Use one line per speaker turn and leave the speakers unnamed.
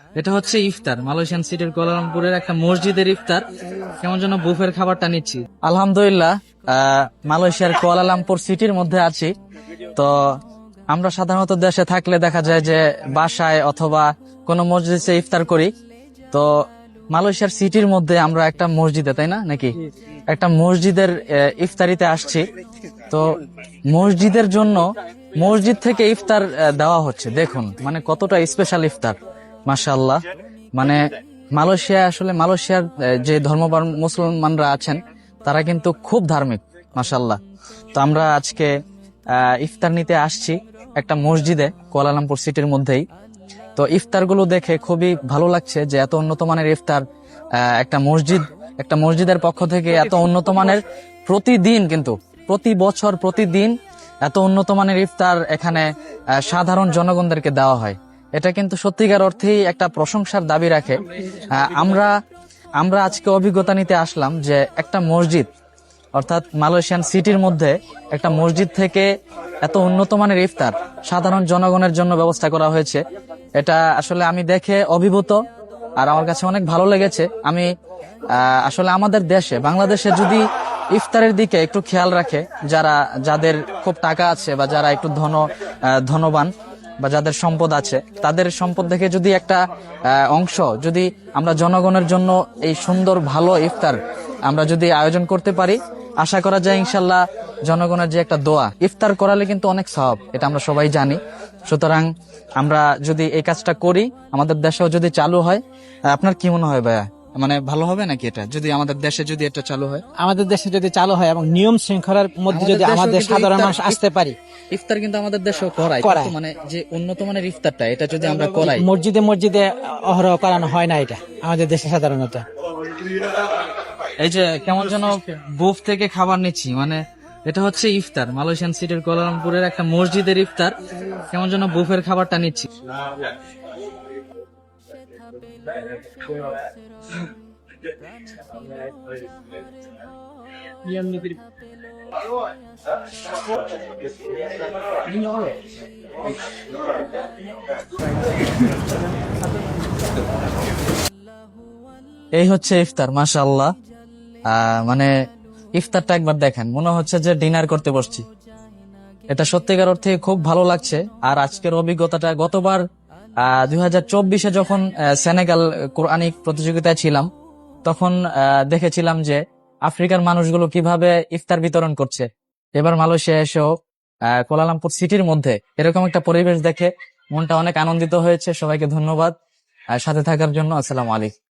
এটা হচ্ছে ইফতার, মালয়েশিয়ান সিটির কুয়ালালামপুরের একটা মসজিদের ইফতার। কেমন যেন বুফের খাবারটা নিচ্ছি। আলহামদুলিল্লাহ, মালয়েশিয়ার কুয়ালালামপুর সিটির মধ্যে আছি। তো আমরা সাধারণত দেশে থাকলে দেখা যায় যে বাসায় অথবা কোনো মসজিদে ইফতার করি। তো মালয়েশিয়ার সিটির মধ্যে আমরা একটা মসজিদে, তাই না নাকি, একটা মসজিদের ইফতারিতে আসছি। তো মসজিদের জন্য মসজিদ থেকে ইফতার দেওয়া হচ্ছে। দেখুন মানে কতটা স্পেশাল ইফতার, মাশাআল্লাহ। মানে মালয়েশিয়ার যে ধর্মপ্রাণ মুসলমানরা আছেন তারা কিন্তু খুব ধার্মিক, মাশাআল্লাহ। তো আমরা আজকে ইফতার নিতে আসছি একটা মসজিদে, কুয়ালালামপুর সিটির মধ্যেই। তো ইফতারগুলো দেখে খুবই ভালো লাগছে যে এত উন্নত মানের ইফতার একটা মসজিদের পক্ষ থেকে এত উন্নত মানের, প্রতিদিন কিন্তু প্রতি বছর প্রতিদিন এত উন্নত মানের ইফতার এখানে সাধারণ জনগণদেরকে দেওয়া হয়। এটা কিন্তু সত্যিকার অর্থেই একটা প্রশংসার দাবি রাখে। আমরা আজকে অভিজ্ঞতা নিতে আসলাম যে একটা মসজিদ, অর্থাৎ মালয়েশিয়ান সিটির মধ্যে একটা মসজিদ থেকে এত উন্নত মানের ইফতার সাধারণ জনগণের জন্য ব্যবস্থা করা হয়েছে। এটা আসলে আমি দেখে অভিভূত, আর আমার কাছে অনেক ভালো লেগেছে। আমি আসলে আমাদের দেশে, বাংলাদেশে যদি ইফতারের দিকে একটু খেয়াল রাখে, যাদের খুব টাকা আছে বা যারা একটু ধনবান বা যাদের সম্পদ আছে, তাদের সম্পদ থেকে যদি একটা অংশ যদি আমরা জনগণের জন্য এই সুন্দর ভালো ইফতার আমরা যদি আয়োজন করতে পারি, আশা করা যায় ইনশাল্লাহ জনগণের যে একটা দোয়া, ইফতার করালে কিন্তু অনেক সওয়াব, এটা আমরা সবাই জানি। সুতরাং আমরা যদি এই কাজটা করি, আমাদের দেশেও যদি চালু হয়, আপনার কি মনে হয় ভাইয়া, মানে ভালো হবে নাকি এটা যদি আমাদের দেশে যদি এটা চালু হয়?
আমাদের দেশে যদি চালু হয় এবং নিয়ম শৃঙ্খলার মধ্যে যদি আমাদের সাধারণ মানুষ আসতে পারি।
ইফতার কিন্তু আমাদের দেশেও করায়, মানে যে উন্নত মানের ইফতারটা, এটা যদি আমরা করাই।
মসজিদে মসজিদে অহরহ করানো হয় না এটা আমাদের দেশে সাধারণত।
এই যে কেমন যেন বুফ থেকে খাবার নিচ্ছি, মানে এটা হচ্ছে ইফতার, মালয়েশিয়ান সিটির কুয়ালালামপুরের একটা মসজিদের ইফতার। কেমন যেন বুফের খাবারটা নিচ্ছি। এই হচ্ছে ইফতার, মাশাআল্লাহ। মানে ইফতারটা একবার দেখেন, মনে হচ্ছে যে ডিনার করতে বসছি। এটা সত্যিকার অর্থে খুব ভালো লাগছে। আর আজকের অভিজ্ঞতাটা, গতবার 2024-এ যখন সেনেগাল কোরআনিক প্রতিযোগিতায় ছিলাম, তখন দেখেছিলাম যে আফ্রিকার মানুষগুলো কিভাবে ইফতার বিতরণ করছে। এবার মালয়েশিয়া এসেও কুয়ালালামপুর সিটির মধ্যে এরকম একটা পরিবেশ দেখে মনটা অনেক আনন্দিত হয়েছে। সবাইকে ধন্যবাদ সাথে থাকার জন্য। আসসালামু আলাইকুম।